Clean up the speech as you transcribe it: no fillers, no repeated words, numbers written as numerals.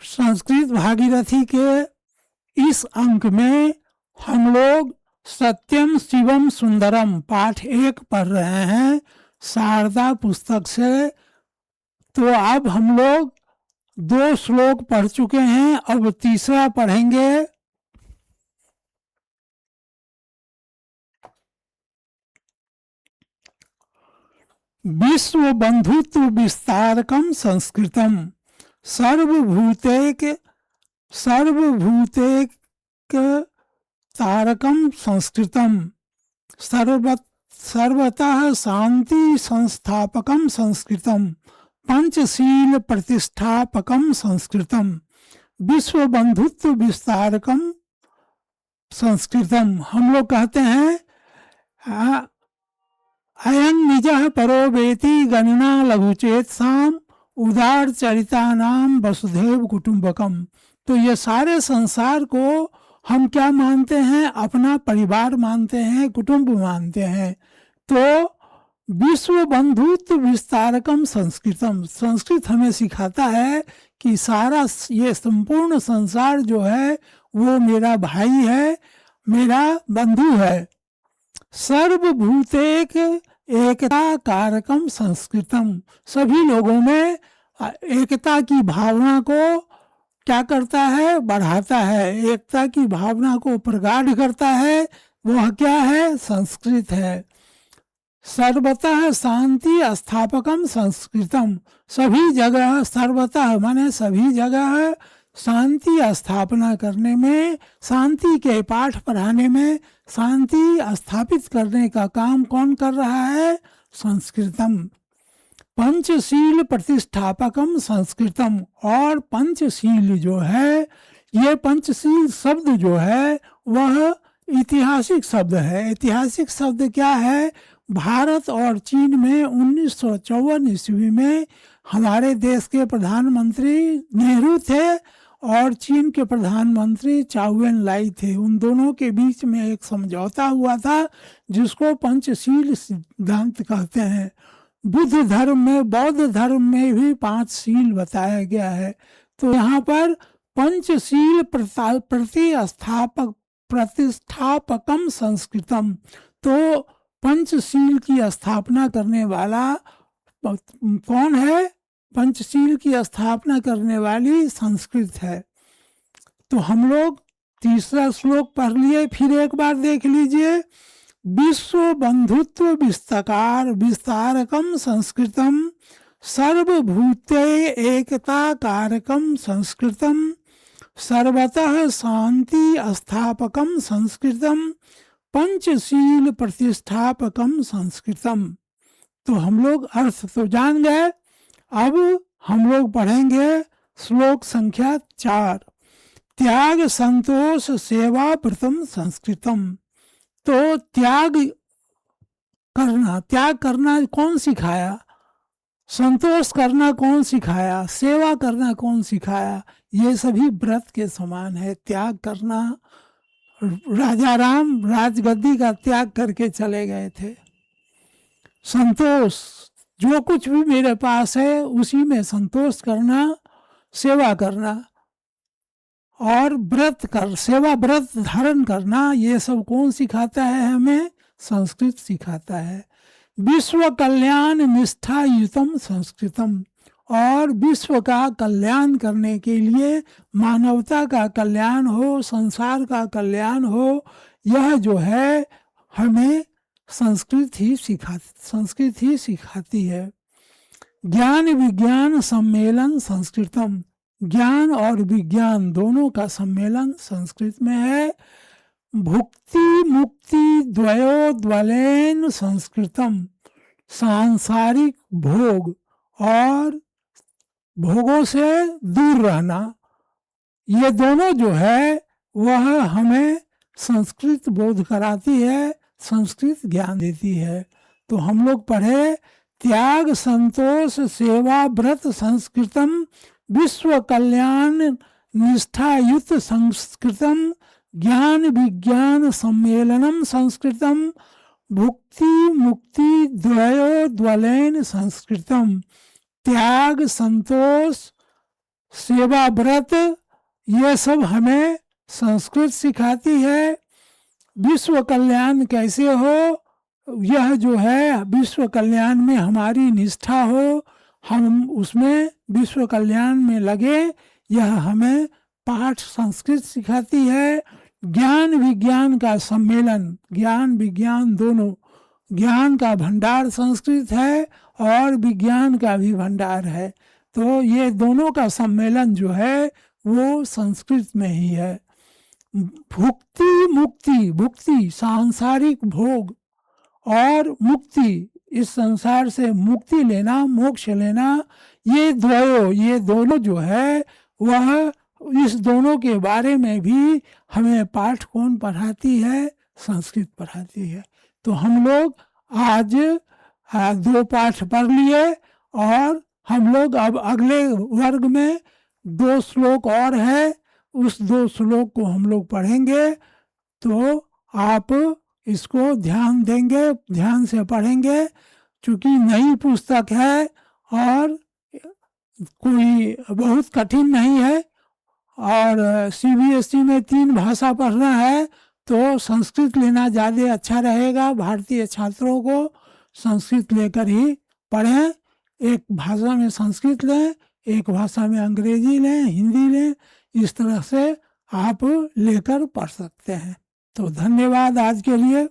संस्कृत भागीरथी के इस अंक में हम लोग सत्यम शिवम सुंदरम पाठ 1 पढ़ रहे हैं शारदा पुस्तक से। तो अब हम लोग 2 श्लोक पढ़ चुके हैं, अब तीसरा पढ़ेंगे। विश्व बंधुत्व विस्तारकम संस्कृतम सर्वभूतेक तारकम संस्कृतम सर्वतः शांति संस्थापकम संस्कृतम पंचशील प्रतिष्ठापकम संस्कृतम विश्व बंधुत्व विस्तारकम संस्कृतम। हम लोग कहते हैं अयं निजः परो वेति गणना लघुचेत साम उदार चरिता नाम वसुधैव कुटुंबकम। तो ये सारे संसार को हम क्या मानते हैं? अपना परिवार मानते हैं, कुटुंब मानते हैं। तो विश्व बंधुत्व विस्तारकम संस्कृतम, संस्कृत हमें सिखाता है कि सारा ये संपूर्ण संसार जो है वो मेरा भाई है, मेरा बंधु है। सर्वभूतेक एकता कारकम संस्कृतम, सभी लोगों में एकता की भावना को क्या करता है? बढ़ाता है। एकता की भावना को प्रगाढ़ करता है, वह क्या है? संस्कृत है। सर्वतः शांति स्थापकम संस्कृतम, सभी जगह सर्वतः माने सभी जगह शांति स्थापना करने में, शांति के पाठ पढ़ाने में, शांति स्थापित करने का काम कौन कर रहा है? संस्कृतम। पंचशील प्रतिष्ठापकम संस्कृतम, और पंचशील जो है, ये पंचशील शब्द जो है वह ऐतिहासिक शब्द है। ऐतिहासिक शब्द क्या है? भारत और चीन में 1954 ईस्वी में हमारे देश के प्रधानमंत्री नेहरू थे और चीन के प्रधानमंत्री चाउ एन लाई थे। उन दोनों के बीच में एक समझौता हुआ था जिसको पंचशील सिद्धांत कहते हैं। बुद्ध धर्म में, बौद्ध धर्म में भी 5 शील बताया गया है। तो यहाँ पर पंचशील प्रतिष्ठापकम संस्कृतम, तो पंचशील की स्थापना करने वाला कौन है? पंचशील की स्थापना करने वाली संस्कृत है। तो हम लोग तीसरा श्लोक पढ़ लिए, फिर एक बार देख लीजिए। विश्व बंधुत्व विस्तारकम संस्कृतम सर्वभूते एकता कारकम संस्कृतम सर्वतः शांति स्थापकम संस्कृतम पंचशील प्रतिष्ठापकम संस्कृतम। तो हम लोग अर्थ तो जान गए, अब हम लोग पढ़ेंगे श्लोक संख्या 4। त्याग संतोष सेवा व्रतम संस्कृतम। तो त्याग करना कौन सिखाया? संतोष करना कौन सिखाया? सेवा करना कौन सिखाया? ये सभी व्रत के समान है। त्याग करना, राजा राम राजगद्दी का त्याग करके चले गए थे। संतोष, जो कुछ भी मेरे पास है उसी में संतोष करना, सेवा करना, और सेवा व्रत धारण करना, ये सब कौन सिखाता है हमें? संस्कृत सिखाता है। विश्व कल्याण निष्ठा युतम संस्कृतम, और विश्व का कल्याण करने के लिए, मानवता का कल्याण हो, संसार का कल्याण हो, यह जो है हमें संस्कृत ही सिखाती है। ज्ञान विज्ञान सम्मेलन संस्कृतम, ज्ञान और विज्ञान दोनों का सम्मेलन संस्कृत में है। भुक्ति मुक्ति द्वयोद्वलेन संस्कृतम, सांसारिक भोग और भोगों से दूर रहना, ये दोनों जो है वह हमें संस्कृत बोध कराती है, संस्कृत ज्ञान देती है। तो हम लोग पढ़े त्याग संतोष सेवा व्रत संस्कृतम विश्व कल्याण निष्ठायुक्त संस्कृतम ज्ञान विज्ञान सम्मेलनम संस्कृतम भुक्ति मुक्ति द्वयोद्वलेन संस्कृतम। त्याग संतोष सेवा व्रत, ये सब हमें संस्कृत सिखाती है। विश्व कल्याण कैसे हो, यह जो है विश्व कल्याण में हमारी निष्ठा हो, हम उसमें विश्व कल्याण में लगे, यह हमें पाठ संस्कृत सिखाती है। ज्ञान विज्ञान का सम्मेलन, ज्ञान विज्ञान दोनों, ज्ञान का भंडार संस्कृत है और विज्ञान का भी भंडार है, तो ये दोनों का सम्मेलन जो है वो संस्कृत में ही है। भुक्ति मुक्ति, भुक्ति सांसारिक भोग और मुक्ति इस संसार से मुक्ति लेना, मोक्ष लेना, ये दोनों जो है वह, इस दोनों के बारे में भी हमें पाठ कौन पढ़ाती है, संस्कृत पढ़ाती है। तो हम लोग आज 2 पाठ पढ़ लिए और हम लोग अब अगले वर्ग में 2 श्लोक और है, उस 2 श्लोक को हम लोग पढ़ेंगे। तो आप इसको ध्यान देंगे, ध्यान से पढ़ेंगे, क्योंकि नई पुस्तक है और कोई बहुत कठिन नहीं है, और CBSE में 3 भाषा पढ़ना है तो संस्कृत लेना ज़्यादा अच्छा रहेगा। भारतीय छात्रों को संस्कृत लेकर ही पढ़ें, एक भाषा में संस्कृत लें, एक भाषा में अंग्रेजी लें, हिंदी लें, इस तरह से आप लेकर पढ़ सकते हैं। तो धन्यवाद आज के लिए।